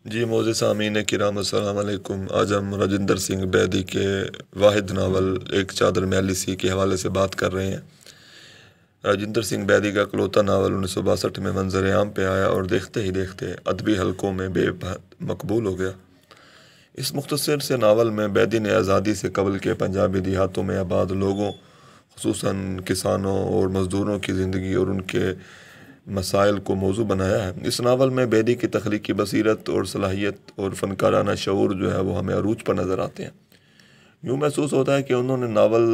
جی موزے سامعین کرام السلام علیکم۔ آج ہم راجندر سنگھ بیدی کے واحد ناول ایک چادر میلی سی کے حوالے سے بات کر رہے ہیں۔ راجندر سنگھ بیدی کا اکلوتا ناول 1962 میں منظر عام پہ آیا اور دیکھتے ہی دیکھتے ادبی حلقوں میں بے حد مقبول ہو گیا۔ اس مختصر سے ناول میں بیدی نے آزادی سے قبل کے پنجابی دیہاتوں میں آباد لوگوں، خصوصاً کسانوں اور مزدوروں کی زندگی اور ان کے مسائل کو موضوع بنایا ہے۔ اس ناول میں بیدی کی تخلیقی بصیرت اور صلاحیت اور فنکارانہ شعور جو ہے وہ ہمیں عروج پر نظر آتے ہیں۔ یوں محسوس ہوتا ہے کہ انہوں نے ناول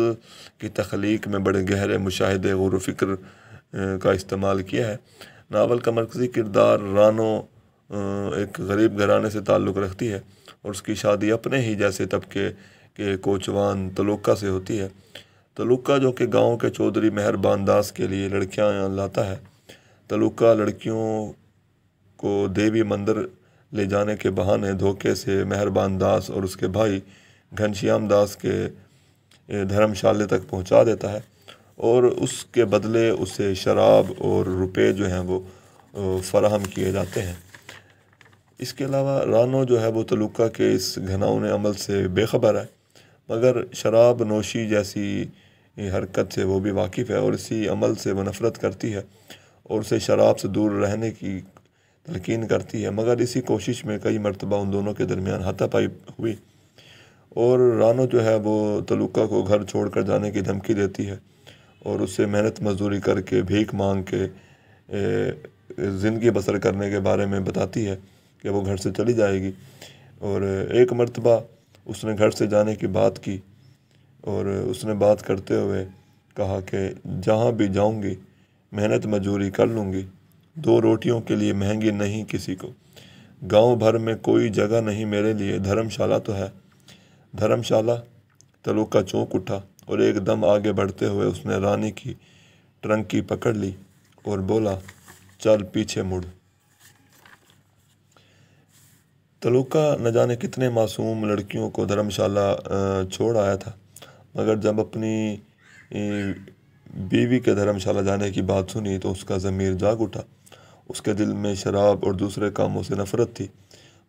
کی تخلیق میں بڑے گہرے مشاہدے، غور و فکر کا استعمال کیا ہے۔ ناول کا مرکزی کردار رانو ایک غریب گھرانے سے تعلق رکھتی ہے اور اس کی شادی اپنے ہی جیسے طبقے کے کوچوان تلوکہ سے ہوتی ہے۔ تلوکہ جو کہ گاؤں کے چودھری مہربان داس کے لیے لڑکیاں لاتا ہے۔ تلوکہ لڑکیوں کو دیوی مندر لے جانے کے بہانے دھوکے سے مہربان داس اور اس کے بھائی گھنشیام داس کے دھرم شالے تک پہنچا دیتا ہے اور اس کے بدلے اسے شراب اور روپے جو ہیں وہ فراہم کیے جاتے ہیں۔ اس کے علاوہ رانو جو ہے وہ تلوکہ کے اس گھناؤنے عمل سے بے خبر ہے، مگر شراب نوشی جیسی حرکت سے وہ بھی واقف ہے اور اسی عمل سے وہ نفرت کرتی ہے اور اسے شراب سے دور رہنے کی تلقین کرتی ہے، مگر اسی کوشش میں کئی مرتبہ ان دونوں کے درمیان ہاتھا پائی ہوئی اور رانو جو ہے وہ تلوکہ کو گھر چھوڑ کر جانے کی دھمکی دیتی ہے اور اس سے محنت مزدوری کر کے بھیک مانگ کے زندگی بسر کرنے کے بارے میں بتاتی ہے کہ وہ گھر سے چلی جائے گی۔ اور ایک مرتبہ اس نے گھر سے جانے کی بات کی اور اس نے بات کرتے ہوئے کہا کہ جہاں بھی جاؤں گی محنت مزدوری کر لوں گی، 2 روٹیوں کے لیے مہنگی نہیں کسی کو، گاؤں بھر میں کوئی جگہ نہیں میرے لیے، دھرم شالہ تو ہے۔ دھرم شالہ؟ تلوکہ چونک اٹھا اور ایک دم آگے بڑھتے ہوئے اس نے رانی کی ٹرنکی پکڑ لی اور بولا، چل پیچھے مڑ۔ تلوکہ نہ جانے کتنے معصوم لڑکیوں کو دھرم شالہ چھوڑ آیا تھا، مگر جب اپنی بیوی کے دھرم شالہ جانے کی بات سنی تو اس کا ضمیر جاگ اٹھا۔ اس کے دل میں شراب اور دوسرے کاموں سے نفرت تھی،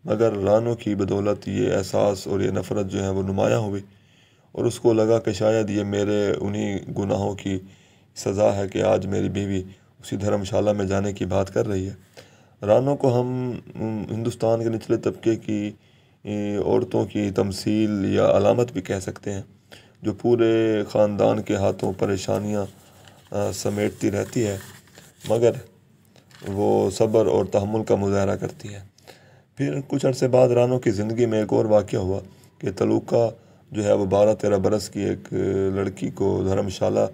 مگر رانو کی بدولت یہ احساس اور یہ نفرت جو ہے وہ نمایاں ہوئی اور اس کو لگا کہ شاید یہ میرے انہی گناہوں کی سزا ہے کہ آج میری بیوی اسی دھرم شالہ میں جانے کی بات کر رہی ہے۔ رانو کو ہم ہندوستان کے نچلے طبقے کی عورتوں کی تمثیل یا علامت بھی کہہ سکتے ہیں، جو پورے خاندان کے ہاتھوں پریشانیاں سمیٹتی رہتی ہے، مگر وہ صبر اور تحمل کا مظاہرہ کرتی ہے۔ پھر کچھ عرصے بعد رانو کی زندگی میں ایک اور واقعہ ہوا کہ تلوکہ جو ہے وہ 12-13 برس کی ایک لڑکی کو دھرم شالہ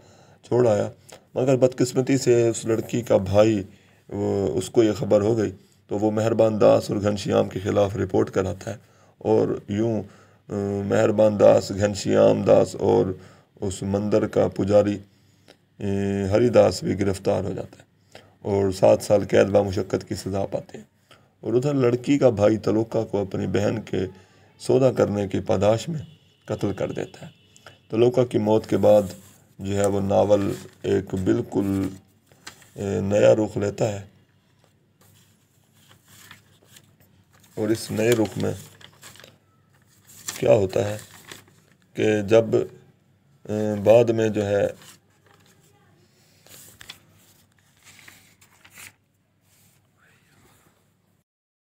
چھوڑ آیا، مگر بدقسمتی سے اس لڑکی کا بھائی اس کو یہ خبر ہو گئی تو وہ مہربان داس اور گھنشیام کے خلاف رپورٹ کراتا ہے اور یوں مہربان داس، گھنشیام داس اور اس مندر کا پجاری ہری داس بھی گرفتار ہو جاتا ہے اور 7 سال قید بامشقت کی سزا پاتے ہیں۔ اور ادھر لڑکی کا بھائی تلوکہ کو اپنی بہن کے سودا کرنے کی پاداش میں قتل کر دیتا ہے۔ تلوکہ کی موت کے بعد جو ہے وہ ناول ایک بالکل نیا رخ لیتا ہے اور اس نئے رخ میں کیا ہوتا ہے کہ جب بعد میں جو ہے